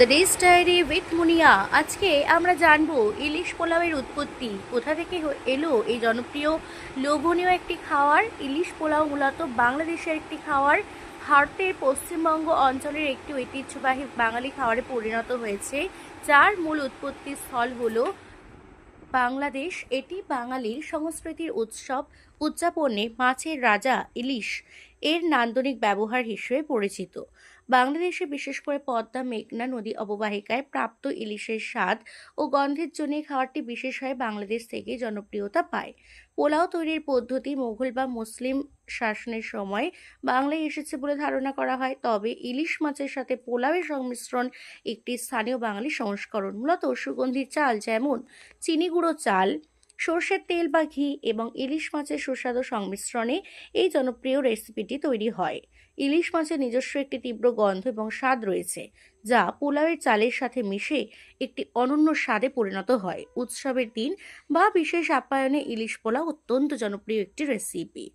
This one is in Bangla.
দ্য ডেজ ডায়েরি উইথ মুনিয়া। আজকে আমরা জানবো ইলিশ পোলাওয়ের উৎপত্তি কোথা থেকে এলো। এই জনপ্রিয় লোভনীয় একটি খাবার ইলিশ পোলাও মূলত বাংলাদেশের একটি খাবার। ভারতের পশ্চিমবঙ্গ অঞ্চলের একটি ঐতিহ্যবাহী বাঙালি খাবারে পরিণত হয়েছে, যার মূল উৎপত্তি স্থল হলো বাংলাদেশ। এটি বাঙালির সংস্কৃতির উৎসব উদযাপনে মাছের রাজা ইলিশ এর নান্দনিক ব্যবহার হিসেবে পরিচিত। বাংলাদেশে বিশেষ করে পদ্মা মেঘনা নদী অববাহিকায় প্রাপ্ত ইলিশের স্বাদ ও গন্ধের জন্য এই খাবারটি বিশেষভাবে বাংলাদেশ থেকে জনপ্রিয়তা পায়। পোলাও তৈরির পদ্ধতি মোগল বা মুসলিম শাসনের সময় বাংলায় এসেছে বলে ধারণা করা হয়, তবে ইলিশ মাছের সাথে পোলাওয়ের সংমিশ্রণ একটি স্থানীয় বাঙালি সংস্করণ। মূলত সুগন্ধি চাল যেমন চিনি গুঁড়ো চাল, সর্ষের তেল বা ঘি এবং ইলিশ মাছের সুস্বাদু সংমিশ্রণে এই জনপ্রিয় রেসিপিটি তৈরি হয়। ইলিশ মাছের নিজস্ব একটি তীব্র গন্ধ এবং স্বাদ রয়েছে, যা পোলাওয়ের চালের সাথে মিশে একটি অনন্য স্বাদে পরিণত হয়। উৎসবের দিন বা বিশেষ আপ্যায়নে ইলিশ পোলাও অত্যন্ত জনপ্রিয় একটি রেসিপি।